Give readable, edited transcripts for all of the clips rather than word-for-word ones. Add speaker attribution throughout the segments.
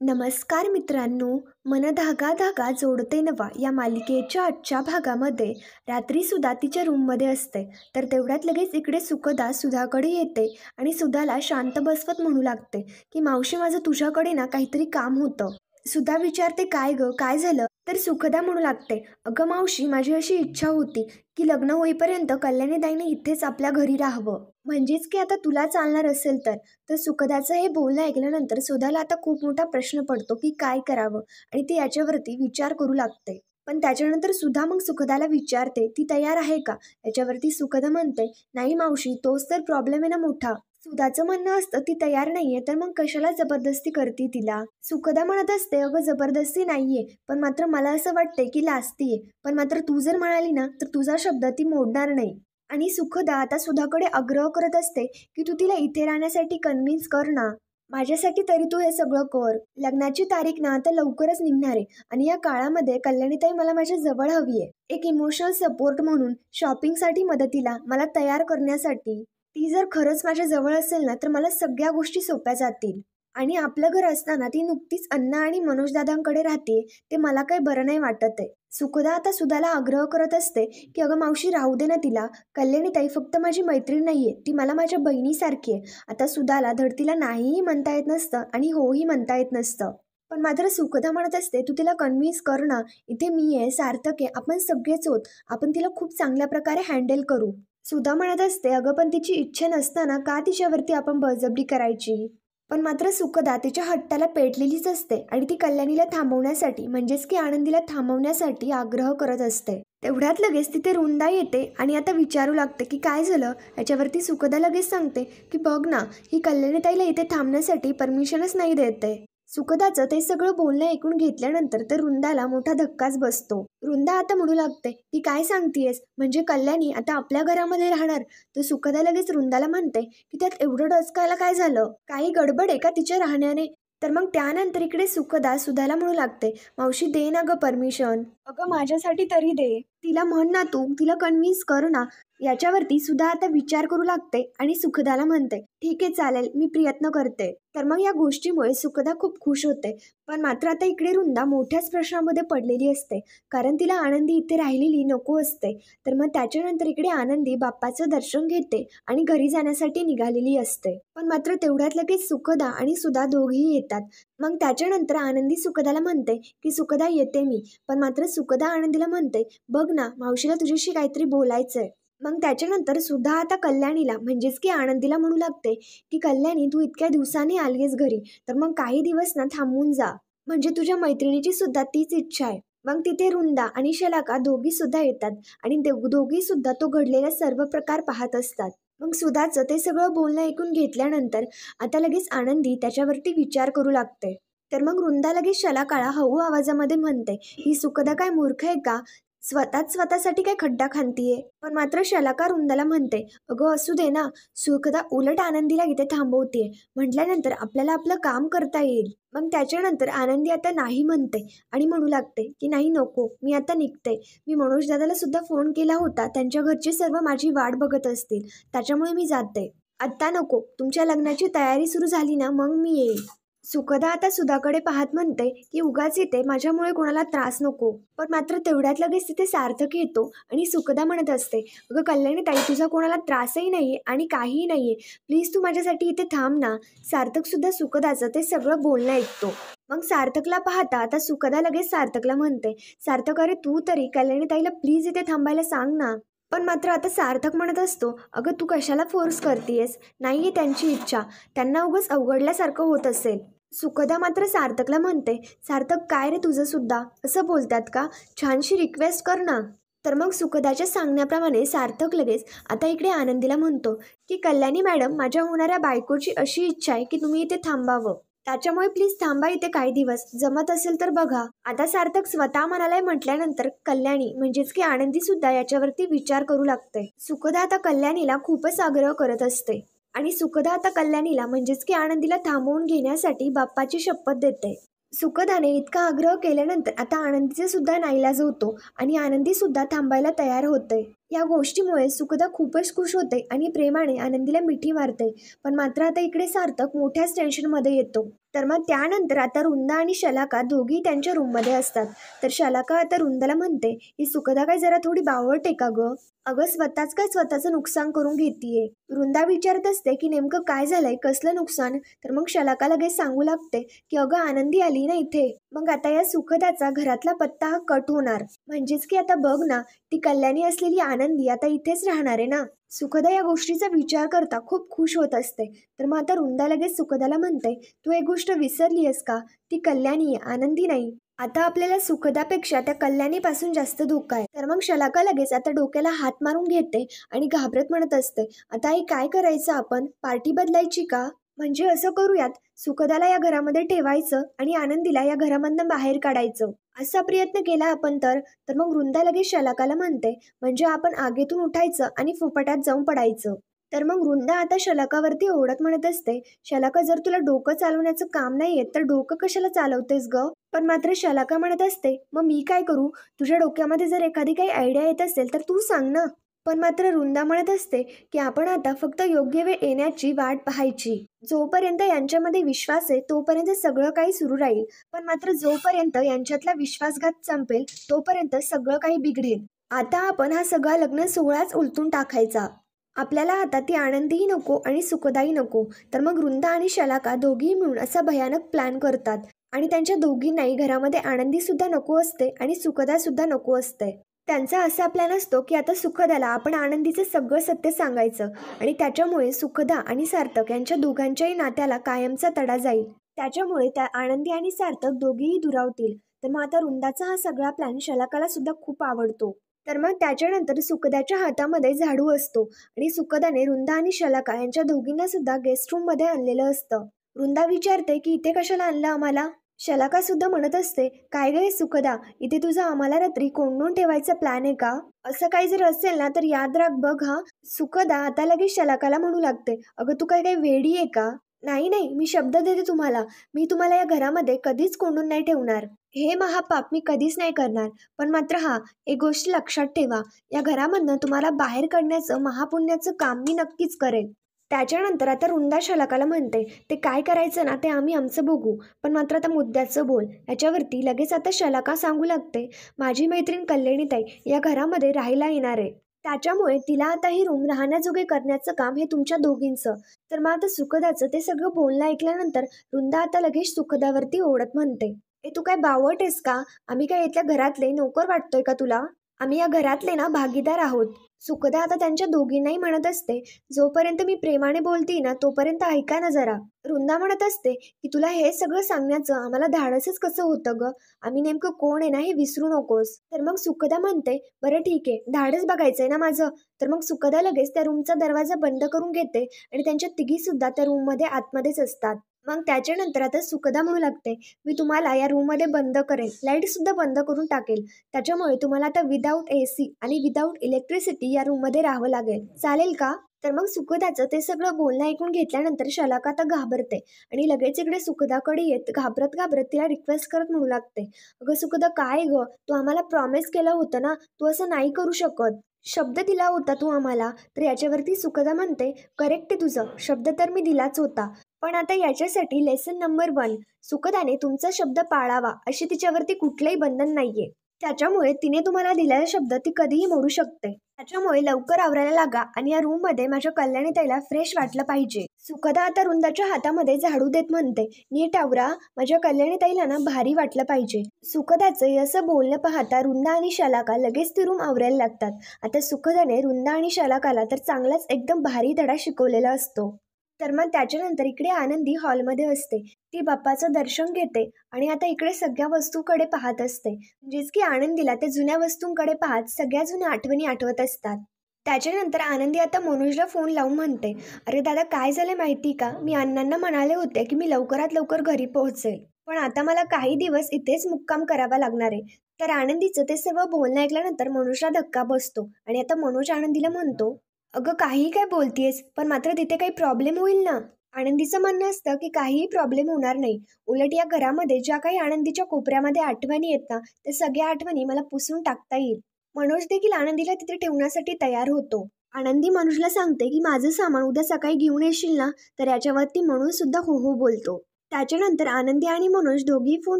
Speaker 1: नमस्कार मित्रांनो, मन धागा धागा जोडते नवा या मालिकेच्या आजच्या भागामध्ये रात्री सुधा तिच्या रूममध्ये असते. तर तेवढ्यात लगेच इकडे सुखदा सुधाकडे येते आणि सुधाला शांत बसवत म्हणू लागते की मावशी, माझं तुझ्याकडे ना काहीतरी काम होतं. सुधा विचारते, काय ग, काय झालं? तर सुखदा म्हणू लागते, अगं मावशी, माझी अशी इच्छा होती की लग्न होईपर्यंत कल्याणीताईने इथेच आपल्या घरी राहावं. म्हणजेच की आता तुला चालणार असेल तर सुखदाचं हे बोलणं ऐकल्यानंतर सुधाला आता खूप मोठा प्रश्न पडतो की काय करावं, आणि ती याच्यावरती विचार करू लागते. पण त्याच्यानंतर सुधा मग सुखदाला विचारते, ती तयार आहे का? याच्यावरती सुखदा म्हणते, नाही मावशी, तोच तर प्रॉब्लेम आहे ना मोठा. सुधाचं म्हणणं असतं, ती तयार नाहीये तर मग कशाला जबरदस्ती करते तिला. सुखदा म्हणत असते, अगं जबरदस्ती नाहीये, पण मात्र मला असं वाटतंय की लाजतीये. पण मात्र तू जर म्हणाली ना तर तुझा शब्द ती मोडणार नाही. आणि सुखदा आता सुधाकडे आग्रह करत असते की तू तिला इथे राहण्यासाठी कन्व्हिन्स कर ना. माझ्यासाठी तरी तू हे सगळं कर. लग्नाची तारीख ना आता लवकरच निघणार आहे आणि या काळामध्ये कल्याणीताई मला माझ्या जवळ हवी आहे. एक इमोशनल सपोर्ट म्हणून, शॉपिंगसाठी मदतीला, मला तयार करण्यासाठी. ती जर खरंच माझ्या जवळ असेल ना तर मला सगळ्या गोष्टी सोप्या जातील. आणि आपलं घर असताना ती नुकतीच अण्णा आणि मनोज दादांकडे राहते, ते मला काही बरं नाही वाटत आहे. सुखदा आता सुधाला आग्रह करत असते की अगं मावशी, राहू दे ना तिला. कल्याणीताई फक्त माझी मैत्रीण नाहीये, ती मला माझ्या बहिणीसारखी आहे. आता सुधाला धड तिला नाहीही म्हणता येत नसतं आणि होही म्हणता येत नसतं. पण मात्र सुखदा म्हणत असते, तू तिला कन्व्हिन्स कर ना. इथे मी आहे, सार्थक आहे, आपण सगळेच होत. आपण तिला खूप चांगल्या प्रकारे हँडल करू. सुधा म्हणत असते, अगं पण तिची इच्छा नसताना का तिच्यावरती आपण बळजबरी करायची? पण मात्र सुखदा तिच्या हट्टाला पेटलेलीच असते आणि ती कल्याणीला थांबवण्यासाठी, म्हणजेच की आनंदीला थांबवण्यासाठी आग्रह करत असते. तेवढ्यात लगेच तिथे रुंदा येते आणि आता विचारू लागते की काय झालं. याच्यावरती सुखदा लगेच सांगते की बघ ना, ही कल्याणीताईला इथे थांबण्यासाठी परमिशनच नाही देते. सुखदाचं ते सगळं बोलणं ऐकून घेतल्यानंतर तर रुंदाला मोठा धक्काच बसतो. रुंदा आता म्हणू लागते की काय सांगतेयस, म्हणजे कल्याणी आता आपल्या घरामध्ये राहणार? तर सुखदा लगेच रुंदाला म्हणते की त्यात एवढं डचकायला काय झालं, काही गडबड आहे का तिच्या राहण्याने? तर मग त्यानंतर इकडे सुखदा सुधाला म्हणू लागते, मावशी दे ना ग परमिशन, अगं माझ्यासाठी तरी दे. तिला म्हण ना, तू तिला कन्व्हिन्स कर ना. याच्यावरती सुधा आता विचार करू लागते आणि सुखदाला म्हणते, ठीक आहे चालेल, मी प्रयत्न करते. तर मग या गोष्टीमुळे सुखदा खूप खुश होते. पण मात्र आता इकडे रुंदा मोठ्याच प्रश्नामध्ये पडलेली असते, कारण तिला आनंदी इथे राहिलेली नको असते. तर मग त्याच्यानंतर इकडे आनंदी बाप्पाचं दर्शन घेते आणि घरी जाण्यासाठी निघालेली असते. पण मात्र तेवढ्यात लगेच सुखदा आणि सुधा दोघेही येतात. मग त्याच्यानंतर आनंदी सुखदाला म्हणते की सुखदा येते मी. पण मात्र सुखदा आनंदीला म्हणते, बघ ना, मावशीला तुझ्याशी काहीतरी बोलायचंय. मग त्याच्यानंतर सुद्धा आता कल्याणीला, म्हणजेच की आनंदीला म्हणू लागते की कल्याणी, तू इतक्या दिवसांनी आलीयस घरी, तर मग काही दिवस ना थांबून जा. म्हणजे तुझ्या मैत्रिणीची सुद्धा तीच इच्छा आहे. मग तिथे रुंदा आणि शलाका दोघी सुद्धा येतात आणि दोघी सुद्धा तो घडलेला सर्व प्रकार पाहत असतात. मग सुधाचं ते सगळं बोलणं ऐकून घेतल्यानंतर आता लगेच आनंदी त्याच्यावरती विचार करू लागते. तर मग रुंदा लगेच शलाकाला हळू आवाजामध्ये म्हणते, ही सुखदा काय मूर्ख आहे का? स्वतःसाठी काय खड्डा खांतीये? पण मात्र शलाका रुंदाला म्हणते, अगं असू दे ना. सुखदा उलट आनंदीला इथे थांबवतीये म्हटल्यानंतर आपल्याला आपलं काम करता येईल. मग त्याच्यानंतर आनंदी आता नाही म्हणते आणि म्हणू लागते की नाही, नको, मी आता निघते. मी मनोज दादाला सुद्धा फोन केला होता, त्यांच्या घरचे सर्व माझी वाट बघत असतील, त्याच्यामुळे मी जाते. आत्ता नको, तुमच्या लग्नाची तयारी सुरू झाली ना मग मी येईल. सुखदा आता सुधाकडे पाहत म्हणते की उगाच इथे माझ्यामुळे कोणाला त्रास नको. पण मात्र तेवढ्यात लगेच तिथे सार्थक येतो आणि सुखदा म्हणत असते, अगं कल्याणी ताई, तुझा कोणाला त्रासही नाहीये आणि काहीही नाहीये, प्लीज तू माझ्यासाठी इथे थांब ना. सार्थक सुद्धा सुखदाचं ते सगळं बोलणं ऐकतो. मग सार्थकला पाहता आता सुखदा लगेच सार्थकला म्हणते, सार्थक, अरे तू तरी कल्याणी ताईला प्लीज इथे थांबायला सांग ना. पण मात्र आता सार्थक म्हणत असतो, अगं तू कशाला फोर्स करतेयस, नाहीये त्यांची इच्छा, त्यांना उगाच अवघडल्यासारखं होत असेल. सुखदा मात्र सार्थकला म्हणते, सार्थक काय रे, तुझं सुद्धा असं बोलतात का? छानशी रिक्वेस्ट कर ना. तर मग सुखदाच्या सांगण्याप्रमाणे सार्थक लगेच आता इकडे आनंदीला म्हणतो की कल्याणी मॅडम, माझ्या होणाऱ्या बायकोची अशी इच्छा आहे की तुम्ही इथे थांबावं, त्याच्यामुळे प्लीज थांबा इथे काही दिवस, जमत असेल तर बघा. आता सार्थक स्वतः म्हणालाय म्हटल्यानंतर कल्याणी, म्हणजेच की आनंदी सुद्धा याच्यावरती विचार करू लागते. सुखदा आता कल्याणीला खूपच आग्रह करत असते आणि सुखदा आता कल्याणीला, म्हणजेच की आनंदीला थांबवून घेण्यासाठी बाप्पाची शपथ देते. सुखदाने इतका आग्रह केल्यानंतर आता आनंदीचे सुद्धा नाईलाज होतो आणि आनंदी सुद्धा थांबायला तयार होते. या गोष्टीमुळे सुखदा खूपच खुश होते आणि प्रेमाने आनंदीला मिठी मारते. पण मात्र आता इकडे सार्थक मोठ्याच टेन्शनमध्ये येतो. तर मग त्यानंतर आता वृंदा आणि शलाका दोघी त्यांच्या रूममध्ये असतात. तर शलाका आता वृंदाला म्हणते, ही सुखदा काय जरा थोडी बावळट आहे का गं? अगं स्वतःच काय स्वतःचं नुकसान करून घेतीये. वृंदा विचारत असते की नेमकं काय झालंय, कसलं नुकसान? तर मग शलाका लगेच सांगू लागते की अगं आनंदी आली ना इथे. मग आता या सुखदाचा घरातला पत्ता हा कट होणार. म्हणजेच की आता बघ ना, ती कल्याणी असलेली आनंदी आता इथेच राहणार आहे ना. सुखदा या गोष्टीचा विचार करता खूप खुश होत असते. तर मग आता वृंदा लगेच सुखदाला म्हणते, तू एक गोष्ट विसरली आहेस का? ती कल्याणी आहे, आनंदी नाही. आता आपल्याला सुखदापेक्षा त्या कल्याणीपासून जास्त धोका आहे. तर मग शलाका लगेच आता डोक्याला हात मारून घेते आणि घाबरत म्हणत असते, आता आई काय करायचं आपण? पार्टी बदलायची का? म्हणजे असं करूयात, सुखदाला या घरामध्ये ठेवायचं आणि आनंदीला या घरामधनं बाहेर काढायचं. असा प्रयत्न केला आपण तर मग वृंदा लगेच शलाकाला म्हणते, म्हणजे आपण आगीतून उठायचं आणि फुफाट्यात जाऊन पडायचं. तर मग वृंदा आता शलाकावरती ओढत म्हणत असते, शलाका जर तुला डोकं चालवण्याचं काम नाही येत तर डोकं कशाला चालवतेस ग? पण मात्र शलाका म्हणत असते, मग मी काय करू? तुझ्या डोक्यामध्ये जर एखादी काही आयडिया येत असेल तर तू सांग ना. पण मात्र वृंदा म्हणत असते की आपण आता फक्त योग्य वेळ येण्याची वाट पाहायची. जोपर्यंत यांच्यामध्ये विश्वास आहे तोपर्यंत सगळं काही सुरू राहील. पण मात्र जोपर्यंत यांच्यातला विश्वासघात संपेल तोपर्यंत सगळं काही बिघडेल. आता आपण हा सगळा लग्न सोहळाच उलटून टाकायचा. आपल्याला आता ती आनंदीही नको आणि सुखदाही नको. तर मग वृंदा आणि शलाका दोघीही मिळून असा भयानक प्लॅन करतात आणि त्यांच्या दोघींनाही घरामध्ये आनंदी सुद्धा नको असते आणि सुखदा सुद्धा नको असते. त्यांचा असा प्लॅन असतो की आता सुखदाला आपण आनंदीचं सगळं सत्य सांगायचं आणि त्याच्यामुळे सुखदा आणि सार्थक यांच्या दोघांच्याही नात्याला कायमचा तडा जाईल. त्याच्यामुळे त्या आनंदी आणि सार्थक दोघेही दुरावतील. तर मग आता वृंदाचा हा सगळा प्लॅन शलाकाला सुद्धा खूप आवडतो. तर मग त्याच्यानंतर सुखदाच्या हातामध्ये झाडू असतो आणि सुखदाने वृंदा आणि शलाका यांच्या दोघींना सुद्धा गेस्ट रूम मध्ये आणलेलं असतं. वृंदा विचारते की इथे कशाला आणलं आम्हाला? शलाका सुद्धा म्हणत असते, काय गे सुखदा, इथे तुझा आम्हाला रात्री कोंडून ठेवायचा प्लॅन आहे का? असं काही जर असेल ना तर याद राख बघ हा. सुखदा आता लगेच शलाकाला म्हणू लागते, अगं तू काय वेडी आहे का? नाही नाही, मी शब्द देते तुम्हाला, मी तुम्हाला या घरामध्ये कधीच कोंडून नाही ठेवणार. हे महापाप मी कधीच नाही करणार. पण मात्र हा, एक गोष्ट लक्षात ठेवा, या घरामधनं तुम्हाला बाहेर काढण्याचं महापुण्याचं काम मी नक्कीच करेन. त्याच्यानंतर आता वृंदा शलाकाला म्हणते, ते काय करायचं ना ते आम्ही आमचं बघू, पण मात्र आता मुद्द्याचं बोल. याच्यावरती लगेच आता शलाका सांगू लागते, माझी मैत्रीण कल्याणीताई या घरामध्ये राहायला येणार आहे. त्याच्यामुळे तिला आता ही रूम राहण्याजोगे करण्याचं काम हे तुमच्या दोघींचं. तर मग आता सुखदाचं ते सगळं बोलणं ऐकल्यानंतर वृंदा आता लगेच सुखदावरती ओढत म्हणते, ए तू काय बावट आहेस का? आम्ही काय इथल्या घरातले नोकर वाटतोय का तुला? आम्ही या घरातले ना भागीदार आहोत. सुखदा आता त्यांच्या दोघींनाही म्हणत असते, जोपर्यंत मी प्रेमाने बोलते ना तोपर्यंत ऐका ना जरा. वृंदा म्हणत असते की तुला हे सगळं सांगण्याचं आम्हाला धाडसच कसं होतं ग? आम्ही नेमकं कोण आहे ना हे विसरू नकोस. तर मग सुखदा म्हणते, बरं ठीक आहे, धाडस बघायचंय ना माझं. तर मग सुखदा लगेच त्या रूमचा दरवाजा बंद करून घेते आणि त्यांच्या तिघी सुद्धा त्या रूममध्ये आतमध्येच असतात. मग त्याच्यानंतर आता सुखदा म्हणू लागते, मी तुम्हाला या रूममध्ये बंद करेल, लाईट सुद्धा बंद करून टाकेल. त्याच्यामुळे तुम्हाला आता विदाऊट AC आणि विदाऊट इलेक्ट्रिसिटी या रूममध्ये राहावं लागेल. चालेल का? तर मग सुखदाचं ते सगळं बोलणं ऐकून घेतल्यानंतर शलाका आता घाबरते आणि लगेच इकडे सुखदाकडे येत घाबरत घाबरत तिला रिक्वेस्ट करत म्हणू लागते, अगं सुखदा काय ग, तू आम्हाला प्रॉमिस केलं होतं ना, तू असं नाही करू शकत. शब्द दिला होता तू आम्हाला. तर याच्यावरती सुखदा म्हणते, करेक्ट आहे तुझं, शब्द तर मी दिलाच होता. पण आता याच्यासाठी लेसन नंबर 1, सुखदाने तुमचा शब्द पाळावा अशी तिच्यावरती कुठलंही बंधन नाहीये. त्याच्यामुळे तिने तुम्हाला दिलेला शब्द ती कधीही मोडू शकते. त्याच्यामुळे लवकर आवरायला लागा आणि या रूम मध्ये माझ्या कल्याणीताईला फ्रेश वाटलं पाहिजे. सुखदा आता वृंदाच्या हातामध्ये झाडू देत म्हणते, नीट आवरा, माझ्या कल्याणीताईला ना भारी वाटलं पाहिजे. सुखदाचं असं बोलणं पाहता वृंदा आणि शलाका लगेच ती रूम आवरायला लागतात. आता सुखदाने वृंदा आणि शलाकाला तर चांगलाच एकदम भारी धडा शिकवलेला असतो. तर मग त्याच्यानंतर इकडे आनंदी हॉलमध्ये असते. ती बाप्पाचं दर्शन घेते आणि आता इकडे सगळ्या वस्तूकडे पाहत असते. म्हणजेच की आनंदीला त्या जुन्या वस्तूंकडे पाहत सगळ्या जुन्या आठवणी आठवत असतात. त्याच्यानंतर आनंदी आता मनोजला फोन लावून म्हणते, अरे दादा काय झालं माहिती का, मी अण्णांना म्हणाले होते की मी लवकरात लवकर घरी पोहोचेल, पण आता मला काही दिवस इथेच मुक्काम करावा लागणार आहे. तर आनंदीचं ते सर्व बोलणं ऐकल्यानंतर मनोजला धक्का बसतो आणि आता मनोज आनंदीला म्हणतो, अगं काही काय बोलतेस, पण मात्र तिथे काही प्रॉब्लेम होईल ना? आनंदीचं म्हणणं असतं की काहीही प्रॉब्लेम होणार नाही. उलट या घरामध्ये ज्या काही आनंदीच्या कोपऱ्यामध्ये आठवणी आहेत ना, त्या सगळ्या आठवणी मला पुसून टाकता येईल. मनोज देखील आनंदीला तिथे ठेवण्यासाठी तयार होतो. आनंदी मनोजला सांगते की माझं सामान उद्या सकाळी घेऊन येशील ना? तर याच्यावरती मनोज सुद्धा हो हो बोलतो. त्याच्यानंतर आनंदी आणि मनोज दोघेही फोन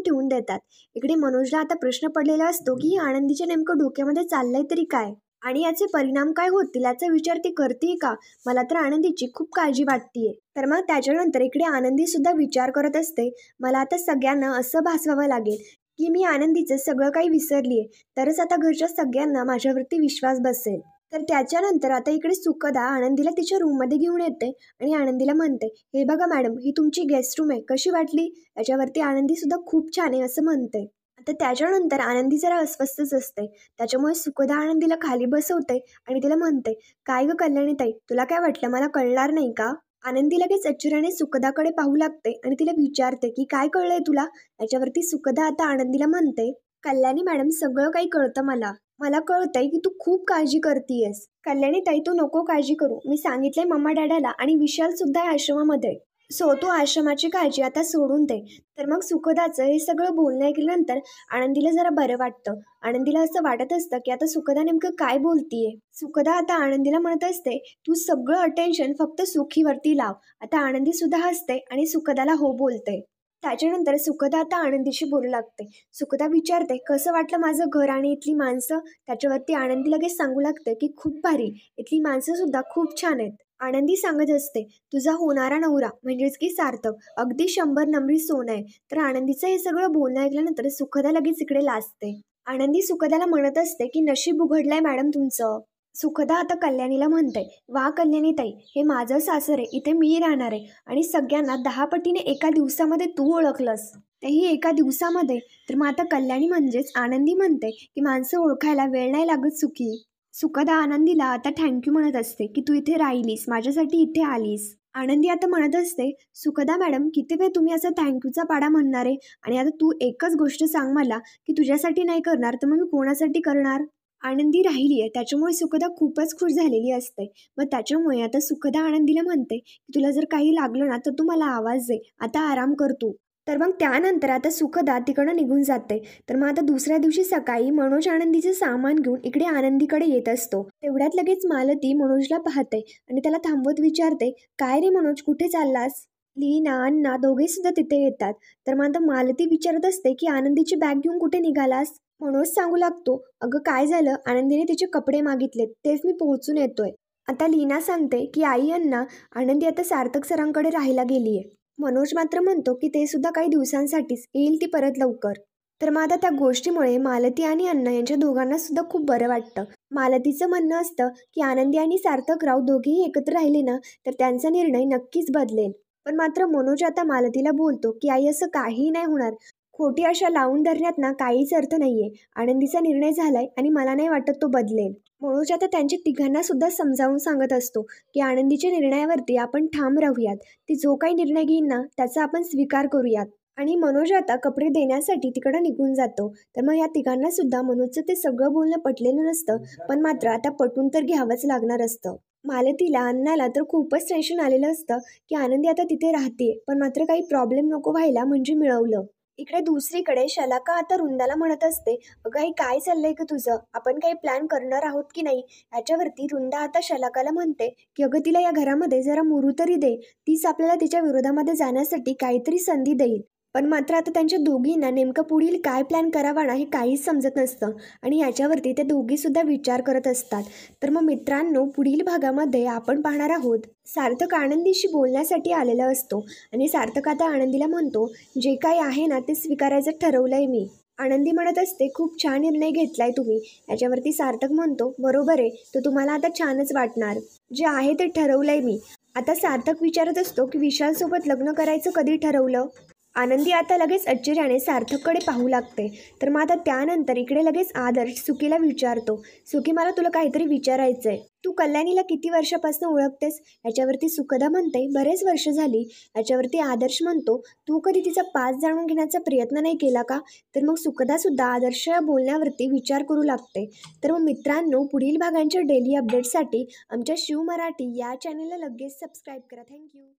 Speaker 1: ठेवून देतात. इकडे मनोजला आता प्रश्न पडलेला असतो की आनंदीच्या नेमकं डोक्यामध्ये चाललंय तरी काय आणि याचे परिणाम काय होतील याचा विचार ती करते का. मला तर आनंदीची खूप काळजी वाटतीये. तर मग त्याच्यानंतर इकडे आनंदी सुद्धा विचार करत असते, मला आता सगळ्यांना असं भासवावं लागेल की मी आनंदीचं सगळं काही विसरलीये, तरच आता घरच्या सगळ्यांना माझ्यावरती विश्वास बसेल. तर त्याच्यानंतर आता इकडे सुखदा आनंदीला तिच्या रूममध्ये घेऊन येते आणि आनंदीला म्हणते, हे बघा मॅडम, ही तुमची गेस्ट रूम आहे, कशी वाटली. याच्यावरती आनंदी सुद्धा खूप छान आहे असं म्हणते. आता त्याच्यानंतर आनंदी जरा अस्वस्थच असते. त्याच्यामुळे सुखदा आनंदीला खाली बसवते आणि तिला म्हणते, काय ग कल्याणीताई, तुला काय वाटलं, मला कळणार नाही का. आनंदी लगेच आश्चर्याने सुखदाकडे पाहू लागते आणि तिला विचारते की काय कळलंय तुला. याच्यावरती सुखदा आता आनंदीला म्हणते, कल्याणी मॅडम, सगळं काही कळतं मला. मला कळतंय की तू खूप काळजी करतीयस. कल्याणी ताई, तू नको काळजी करू. मी सांगितलंय मम्मा डॅडाला आणि विशाल सुद्धा आहे आश्रमामध्ये. सो तू आश्रमाची काळजी आता सोडून दे. तर मग सुखदाचं हे सगळं बोलणं ऐकल्यानंतर आनंदीला जरा बरं वाटतं. आनंदीला असं वाटत असतं की आता सुखदा नेमकं काय बोलतीये. सुखदा आता आनंदीला म्हणत असते, तू सगळं अटेन्शन फक्त सुखीवरती लाव. आता आनंदी सुद्धा हसते आणि सुखदाला हो बोलते. त्याच्यानंतर सुखदा आता आनंदीशी बोलू लागते. सुखदा विचारते, कसं वाटलं माझं घर आणि इथली माणसं. त्याच्यावरती आनंदी लगेच सांगू लागते की खूप भारी, इथली माणसं सुद्धा खूप छान आहेत. आनंदी सांगत असते, तुझा होणारा नवरा म्हणजेच की सार्थक अगदी 100 नंबरी सोनं आहे. तर आनंदीचं हे सगळं बोलणं ऐकल्यानंतर सुखदा लगेच इकडे लाजते. आनंदी सुखदाला म्हणत असते की नशीब उघडलंय मॅडम तुमचं. सुखदा आता कल्याणीला म्हणते, वा कल्याणीताई, हे माझं सासर आहे, इथे मी राहणार आहे आणि सगळ्यांना 10 पटीने एका दिवसामध्ये तू ओळखलंस, तेही एका दिवसामध्ये. तर मग आता कल्याणी म्हणजेच आनंदी म्हणते की माणसं ओळखायला वेळ नाही लागत सुखी. सुखदा आनंदीला आता थँक्यू म्हणत असते की तू इथे राहिलीस, माझ्यासाठी इथे आलीस. आनंदी आता म्हणत असते, सुखदा मॅडम, किती वेळ तुम्ही असं थँक्यूचा पाडा म्हणणार आहे. आणि आता तू एकच गोष्ट सांग मला की तुझ्यासाठी नाही करणार तर मग मी कोणासाठी करणार. आनंदी राहिली आहे त्याच्यामुळे सुखदा खूपच खुश झालेली असते. मग त्याच्यामुळे आता सुखदा आनंदीला म्हणते की तुला जर काही लागलं ना तर तू मला आवाज दे, आता आराम कर तू. तर मग त्यानंतर आता सुखदा तिकडं निघून जाते. तर मग आता दुसऱ्या दिवशी सकाळी मनोज आनंदीचे सामान घेऊन इकडे आनंदीकडे येत असतो. तेवढ्यात लगेच मालती मनोजला पाहते आणि त्याला थांबवत विचारते, काय रे मनोज, कुठे चाललास. लीना अण्णा दोघे सुद्धा तिथे येतात. तर मग आता मालती विचारत असते की आनंदीची बॅग घेऊन कुठे निघालास. मनोज सांगू लागतो, अगं काय झालं, आनंदीने तिचे कपडे मागितलेत, तेच मी पोहोचून येतोय. आता लीना सांगते की आई अण्णा, आनंदी आता सार्थक सरांकडे राहायला गेलीये. मनोज मात्र म्हणतो की ते सुद्धा काही दिवसांसाठीच, येईल ती परत लवकर. तर मग आता त्या गोष्टीमुळे मालती आणि अण्णा यांच्या दोघांना सुद्धा खूप बरं वाटतं. मालतीचं म्हणणं असतं की आनंदी आणि सार्थकराव दोघेही एकत्र राहिले ना तर त्यांचा निर्णय नक्कीच बदलेल. पण मात्र मनोज आता मालतीला बोलतो की आई, असं काहीही नाही होणार. खोटी आशा लावून धरण्यात ना काहीच अर्थ नाहीये. आनंदीचा निर्णय झालाय आणि मला नाही वाटत तो बदलेल. मनोज आता त्यांच्या तिघांना सुद्धा समजावून सांगत असतो की आनंदीच्या निर्णयावरती आपण ठाम राहूयात. ती जो काही निर्णय घेईन ना त्याचा आपण स्वीकार करूयात. आणि मनोज आता कपडे देण्यासाठी तिकडं निघून जातो. तर मग या तिघांना सुद्धा मनोजचं ते सगळं बोलणं पटलेलं नसतं. पण मात्र आता पटून तर घ्यावंच लागणार असतं. मालतीला अण्णाला तर खूपच टेन्शन आलेलं असतं की आनंदी आता तिथे राहते, पण मात्र काही प्रॉब्लेम नको व्हायला म्हणजे मिळवलं. इकडे दुसरीकडे शलाका आता वृंदाला म्हणत असते, अगं आई, काय चाललंय का तुझं, आपण काही प्लॅन करणार आहोत की नाही. याच्यावरती वृंदा आता शलाकाला म्हणते की अगं तिला या घरामध्ये जरा मुरू तरी दे, तीच आपल्याला तिच्या विरोधामध्ये जाण्यासाठी काहीतरी संधी देईल. पण मात्र आता त्यांच्या दोघींना नेमकं पुढील काय प्लॅन करावा ना हे काहीच समजत नसतं आणि याच्यावरती त्या दोघीसुद्धा विचार करत असतात. तर मग मित्रांनो, पुढील भागामध्ये आपण पाहणार आहोत सार्थक आनंदीशी बोलण्यासाठी आलेला असतो आणि सार्थक आता आनंदीला म्हणतो, जे काही आहे ना ते स्वीकारायचं ठरवलंय मी. आनंदी म्हणत असते, खूप छान निर्णय घेतलाय तुम्ही. याच्यावरती सार्थक म्हणतो, बरोबर आहे, तर तुम्हाला आता छानच वाटणार. जे आहे ते ठरवलंय मी. आता सार्थक विचारत असतो की विशालसोबत लग्न करायचं कधी ठरवलं. आनंदी आता लगेच आश्चर्याने सार्थककडे पाहू लागते. तर मग आता त्यानंतर इकडे लगेच आदर्श सुकीला विचारतो, सुकी, मला तुला काहीतरी विचारायचंय. तू कल्याणीला किती वर्षापासून ओळखतेस. याच्यावरती सुखदा म्हणते, बरेच वर्ष झाली. याच्यावरती आदर्श म्हणतो, तू कधी तिचा पास जाणून घेण्याचा प्रयत्न नाही केला का. तर मग सुखदा सुद्धा आदर्श बोलण्यावरती विचार करू लागते. तर मग मित्रांनो, पुढील भागांच्या डेली अपडेटसाठी आमच्या शिव मराठी या चॅनलला लगेच सबस्क्राईब करा. थँक्यू.